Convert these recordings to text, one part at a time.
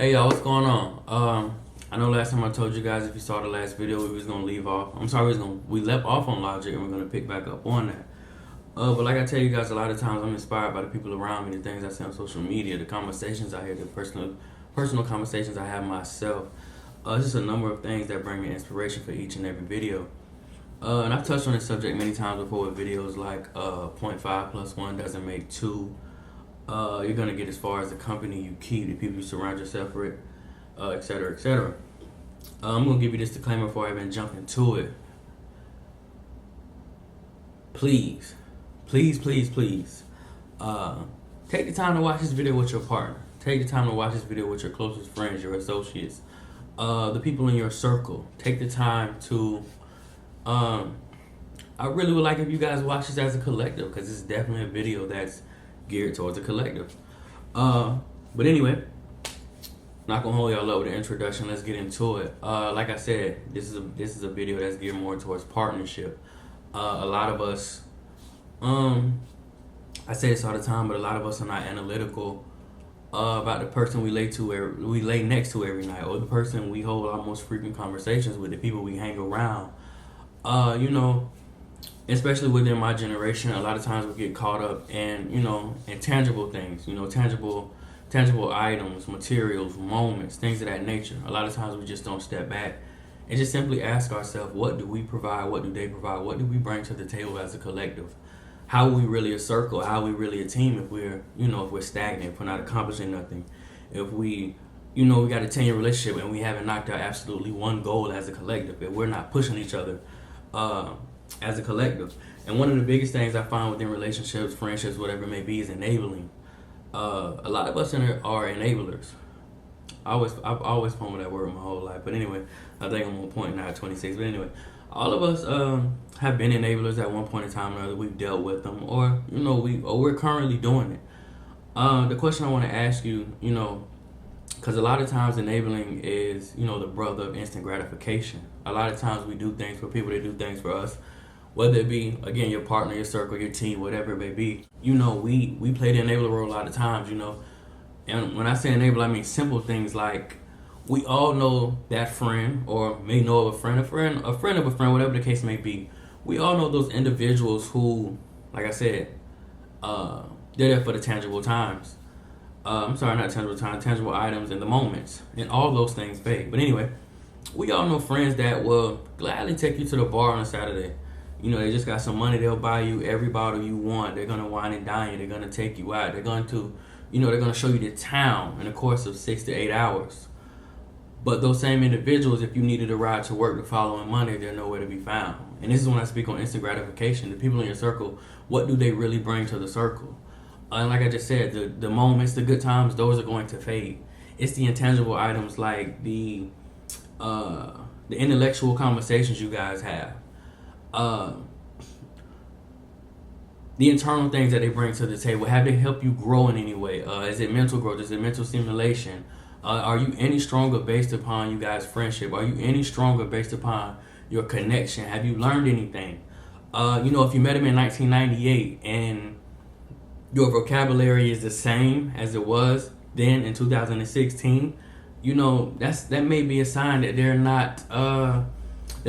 Hey y'all, what's going on? I know last time I told you guys if you saw the last video we was gonna leave off. I'm sorry, we left off on logic and we're gonna pick back up on that. But like I tell you guys, a lot of times I'm inspired by the people around me, the things I see on social media, the conversations I hear, the personal conversations I have myself. Just a number of things that bring me inspiration for each and every video. And I've touched on this subject many times before with videos like 0.5 plus 1 doesn't make 2. You're gonna get as far as the company you keep, the people you surround yourself with, etc., etc. I'm gonna give you this disclaimer before I even jump into it. Please, please, please, please, take the time to watch this video with your partner. Take the time to watch this video with your closest friends, your associates, the people in your circle. Take the time to. I really would like if you guys watch this as a collective, because it's definitely a video that's geared towards a collective. But anyway, not gonna hold y'all up with the introduction. Let's get into it. Like I said, this is a video that's geared more towards partnership. A lot of us, I say this all the time, but a lot of us are not analytical about the person we lay next to every night, or the person we hold our most frequent conversations with, the people we hang around. Especially within my generation, a lot of times we get caught up in, intangible things, tangible items, materials, moments, things of that nature. A lot of times we just don't step back and just simply ask ourselves, what do we provide? What do they provide? What do we bring to the table as a collective? How are we really a circle? How are we really a team if we're stagnant, if we're not accomplishing nothing? If we got a 10-year relationship and we haven't knocked out absolutely one goal as a collective, if we're not pushing each other, as a collective. And one of the biggest things I find within relationships, friendships, whatever it may be, is enabling. A lot of us are enablers. I've always fumbled that word my whole life, but anyway, I think I'm on point now at 26. But anyway, all of us have been enablers at one point in time or another. We've dealt with them, or we're currently doing it. The question I want to ask you, because a lot of times enabling is the brother of instant gratification. A lot of times we do things for people, they do things for us. Whether it be, again, your partner, your circle, your team, whatever it may be. We play the enabler role a lot of times, And when I say enable, I mean simple things like we all know that friend, or may know of a friend of a friend, whatever the case may be. We all know those individuals who, like I said, they're there for the tangible times. Tangible items and the moments. And all those things fade. But anyway, we all know friends that will gladly take you to the bar on a Saturday. They just got some money. They'll buy you every bottle you want. They're going to wine and dine you. They're going to take you out. They're going to, they're going to show you the town in the course of 6 to 8 hours. But those same individuals, if you needed a ride to work the following Monday, they're nowhere to be found. And this is when I speak on instant gratification. The people in your circle, what do they really bring to the circle? And like I just said, the moments, the good times, those are going to fade. It's the intangible items like the intellectual conversations you guys have. The internal things that they bring to the table. Have they helped you grow in any way? Is it mental growth? Is it mental stimulation? Are you any stronger based upon you guys' friendship? Are you any stronger based upon your connection? Have you learned anything? If you met him in 1998 and your vocabulary is the same as it was then in 2016, that may be a sign that they're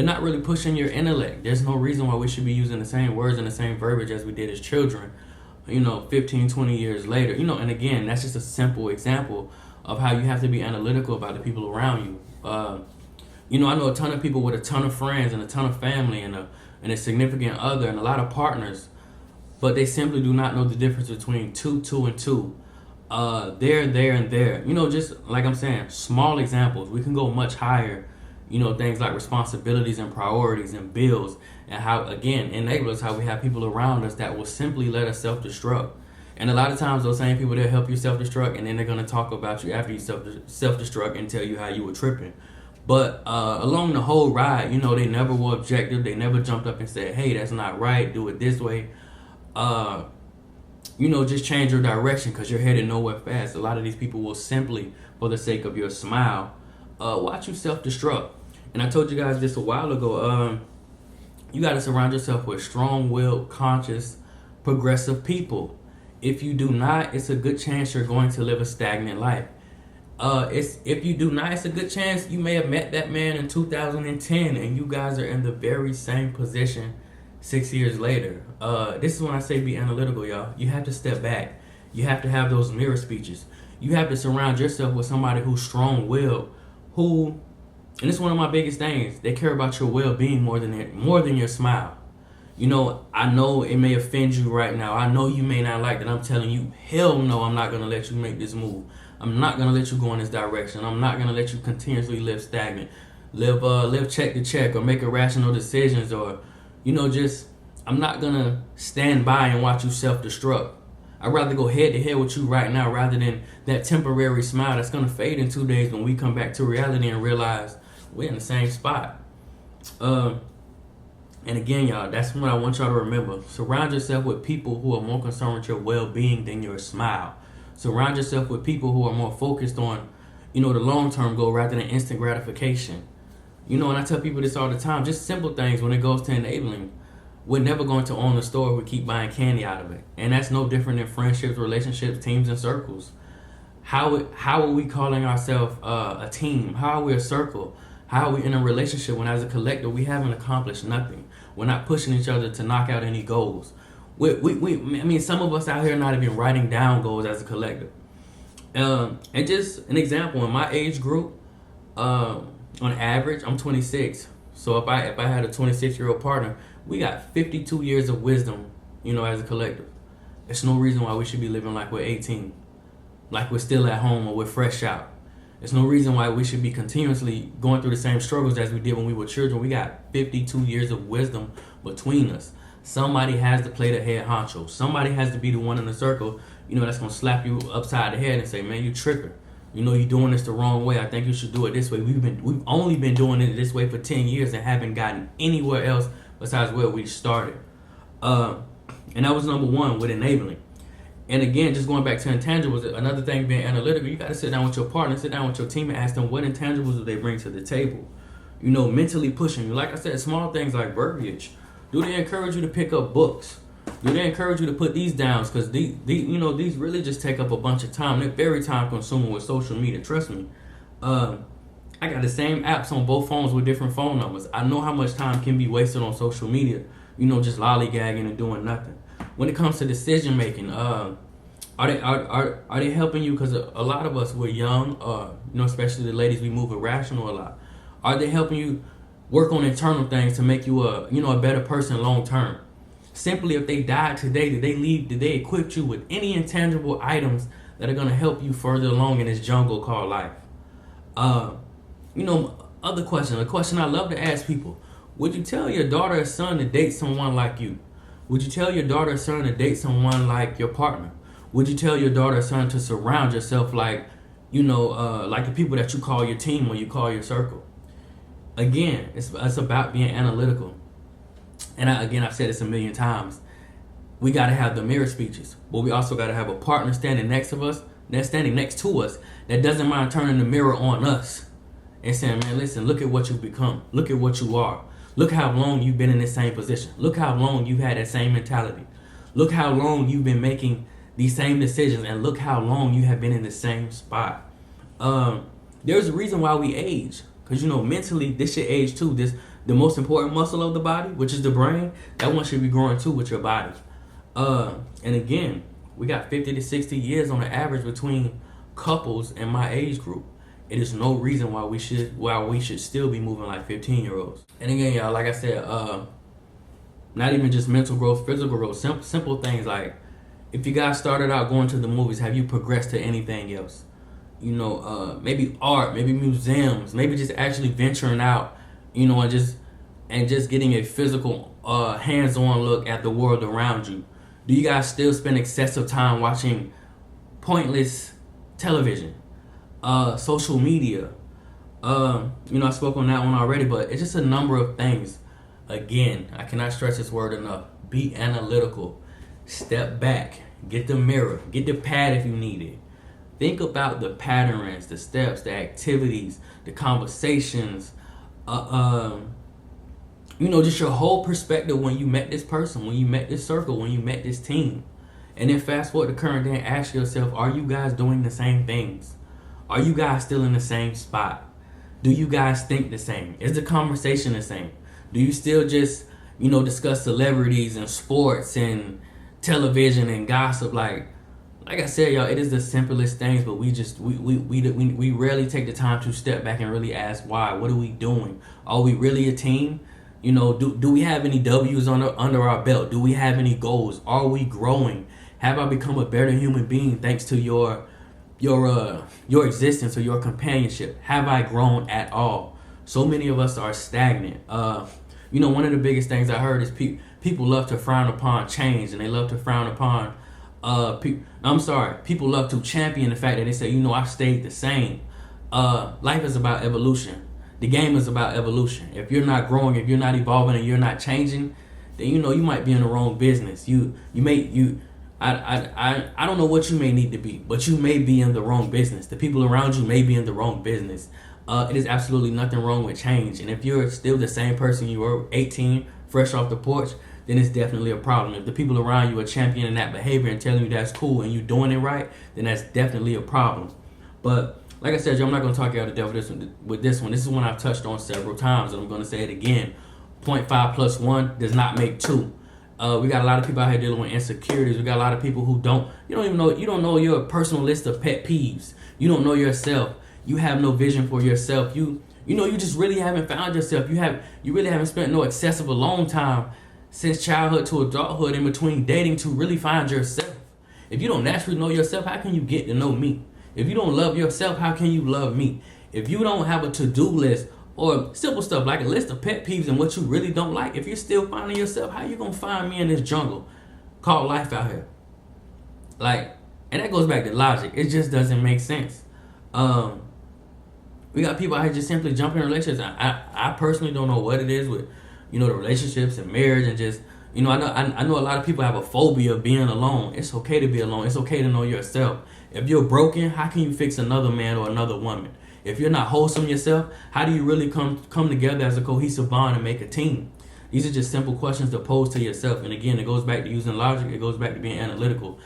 not really pushing your intellect. There's no reason why we should be using the same words and the same verbiage as we did as children, 15, 20 years later. And again, that's just a simple example of how you have to be analytical about the people around you. I know a ton of people with a ton of friends and a ton of family and a significant other and a lot of partners, but they simply do not know the difference between two, and two. There, and there. Just like I'm saying, small examples. We can go much higher. Things like responsibilities and priorities and bills, and how, again, enablers, how we have people around us that will simply let us self-destruct. And a lot of times those same people, they'll help you self-destruct, and then they're going to talk about you after you self-destruct and tell you how you were tripping. But along the whole ride, they never were objective. They never jumped up and said, hey, that's not right, do it this way. Just change your direction because you're headed nowhere fast. A lot of these people will simply, for the sake of your smile, watch you self-destruct. And I told you guys this a while ago. You got to surround yourself with strong-willed, conscious, progressive people. If you do not, it's a good chance you're going to live a stagnant life. It's if you do not, it's a good chance you may have met that man in 2010, and you guys are in the very same position 6 years later. This is when I say be analytical, y'all. You have to step back. You have to have those mirror speeches. You have to surround yourself with somebody who's strong-willed, who, and it's one of my biggest things. They care about your well-being more than your smile. You know, I know it may offend you right now. I know you may not like that I'm telling you, hell no, I'm not going to let you make this move. I'm not going to let you go in this direction. I'm not going to let you continuously live stagnant, live check to check, or make irrational decisions, or, you know, just, I'm not going to stand by and watch you self-destruct. I'd rather go head to head with you right now rather than that temporary smile that's going to fade in 2 days when we come back to reality and realize we're in the same spot. And again, y'all, that's what I want y'all to remember. Surround yourself with people who are more concerned with your well-being than your smile. Surround yourself with people who are more focused on, you know, the long-term goal rather than instant gratification. You know, and I tell people this all the time, just simple things when it goes to enabling. We're never going to own a store if we keep buying candy out of it. And that's no different than friendships, relationships, teams, and circles. How are we calling ourselves a team? How are we a circle? How are we in a relationship when as a collective we haven't accomplished nothing? We're not pushing each other to knock out any goals. I mean, some of us out here are not even writing down goals as a collective. And just an example, in my age group, on average, I'm 26. So if I had a 26-year-old partner, we got 52 years of wisdom, you know, as a collective. There's no reason why we should be living like we're 18, like we're still at home or we're fresh out. There's no reason why we should be continuously going through the same struggles as we did when we were children. We got 52 years of wisdom between us. Somebody has to play the head honcho. Somebody has to be the one in the circle, you know, that's going to slap you upside the head and say, man, you tripping. You know, you're doing this the wrong way. I think you should do it this way. We've only been doing it this way for 10 years and haven't gotten anywhere else besides where we started. And that was number one with enabling. And again, just going back to intangibles, another thing being analytical, you got to sit down with your partner, sit down with your team and ask them what intangibles do they bring to the table. You know, mentally pushing you. Like I said, small things like verbiage. Do they encourage you to pick up books? Do they encourage you to put these down? Because these really just take up a bunch of time. They're very time consuming with social media. Trust me. I got the same apps on both phones with different phone numbers. I know how much time can be wasted on social media. You know, just lollygagging and doing nothing. When it comes to decision making, are they helping you? Because a lot of us, we're young. You know, especially the ladies, we move irrational a lot. Are they helping you work on internal things to make you a better person long term? Simply, if they died today, did they equip you with any intangible items that are going to help you further along in this jungle called life? You know, other question, a question I love to ask people: would you tell your daughter or son to date someone like you? Would you tell your daughter or son to date someone like your partner? Would you tell your daughter or son to surround yourself like, you know, like the people that you call your team or you call your circle? Again, it's about being analytical. And I've said this a million times. We got to have the mirror speeches, but we also got to have a partner standing next to us, that doesn't mind turning the mirror on us and saying, man, listen, look at what you've become. Look at what you are. Look how long you've been in the same position. Look how long you've had that same mentality. Look how long you've been making these same decisions, and look how long you have been in the same spot. There's a reason why we age, because, you know, mentally this should age too. The most important muscle of the body, which is the brain, that one should be growing too with your body. And again, we got 50 to 60 years on the average between couples in my age group. It is no reason why we should still be moving like 15-year-olds. And again, y'all, like I said, not even just mental growth, physical growth, simple things like, if you guys started out going to the movies, have you progressed to anything else? You know, maybe art, maybe museums, maybe just actually venturing out, you know, and just getting a physical, hands-on look at the world around you. Do you guys still spend excessive time watching pointless television, social media? You know, I spoke on that one already, but it's just a number of things. Again, I cannot stress this word enough. Be analytical. Step back. Get the mirror. Get the pad if you need it. Think about the patterns, the steps, the activities, the conversations, you know, just your whole perspective when you met this person, when you met this circle, when you met this team. And then fast forward to current day and ask yourself, are you guys doing the same things? Are you guys still in the same spot? Do you guys think the same? Is the conversation the same? Do you still just, discuss celebrities and sports and television and gossip? Like I said, y'all, it is the simplest things, but we rarely take the time to step back and really ask why. What are we doing? Are we really a team? Do we have any W's under our belt? Do we have any goals? Are we growing? Have I become a better human being thanks to your existence or your companionship? Have I grown at all? So many of us are stagnant. One of the biggest things I heard is people love to frown upon change, and they love to frown upon people love to champion the fact that they say, I've stayed the same. Life is about evolution. The game is about evolution. If you're not growing, if you're not evolving, and you're not changing, then you might be in the wrong business. I don't know what you may need to be, but you may be in the wrong business. The people around you may be in the wrong business. It is absolutely nothing wrong with change. And if you're still the same person you were 18, fresh off the porch, then it's definitely a problem. If the people around you are championing that behavior and telling you that's cool and you doing it right, then that's definitely a problem. But like I said, Joe, I'm not going to talk you out of the devil with this one. This is one I've touched on several times, and I'm going to say it again. 0.5 plus 1 does not make 2. We got a lot of people out here dealing with insecurities. We got a lot of people who you don't know your personal list of pet peeves. You don't know yourself. You have no vision for yourself. You just really haven't found yourself. You really haven't spent no excessive alone time since childhood to adulthood in between dating to really find yourself. If you don't naturally know yourself, how can you get to know me? If you don't love yourself, how can you love me? If you don't have a to-do list or simple stuff like a list of pet peeves and what you really don't like, if you're still finding yourself, how you gonna find me in this jungle called life out here? And that goes back to logic. It just doesn't make sense. We got people out here just simply jumping in relationships. I personally don't know what it is with the relationships and marriage, and just I know a lot of people have a phobia of being alone. It's okay to be alone. It's okay to know yourself. If you're broken, how can you fix another man or another woman? If you're not wholesome yourself, how do you really come together as a cohesive bond and make a team? These are just simple questions to pose to yourself. And again, it goes back to using logic. It goes back to being analytical.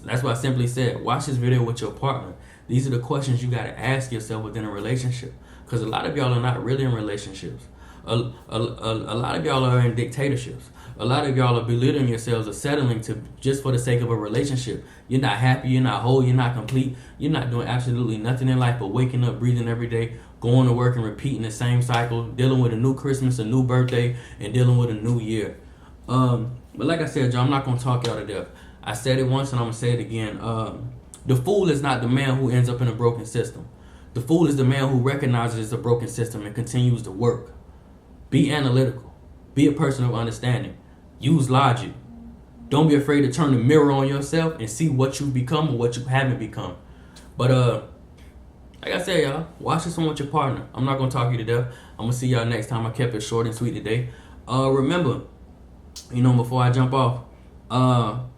That's why I simply said, watch this video with your partner. These are the questions you got to ask yourself within a relationship. Because a lot of y'all are not really in relationships. A lot of y'all are in dictatorships. A lot of y'all are belittling yourselves or settling to just for the sake of a relationship. You're not happy, you're not whole, you're not complete. You're not doing absolutely nothing in life but waking up, breathing every day, going to work and repeating the same cycle, dealing with a new Christmas, a new birthday, and dealing with a new year. But like I said, Joe, I'm not going to talk y'all to death. I said it once and I'm going to say it again. The fool is not the man who ends up in a broken system. The fool is the man who recognizes it's a broken system and continues to work. Be analytical. Be a person of understanding. Use logic. Don't be afraid to turn the mirror on yourself and see what you've become or what you haven't become. But like I said, y'all, watch this one with your partner. I'm not going to talk you to death. I'm going to see y'all next time. I kept it short and sweet today. Remember, before I jump off,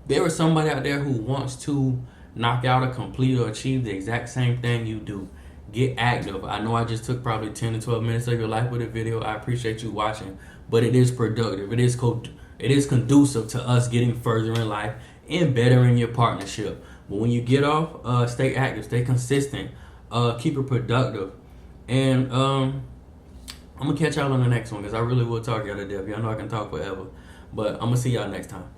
there is somebody out there who wants to knock out or complete or achieve the exact same thing you do. Get active. I know I just took probably 10 to 12 minutes of your life with a video. I appreciate you watching, but it is productive. It is conducive to us getting further in life and bettering your partnership. But when you get off, stay active, stay consistent, keep it productive. And I'm going to catch y'all on the next one because I really will talk y'all to death. Y'all know I can talk forever. But I'm going to see y'all next time.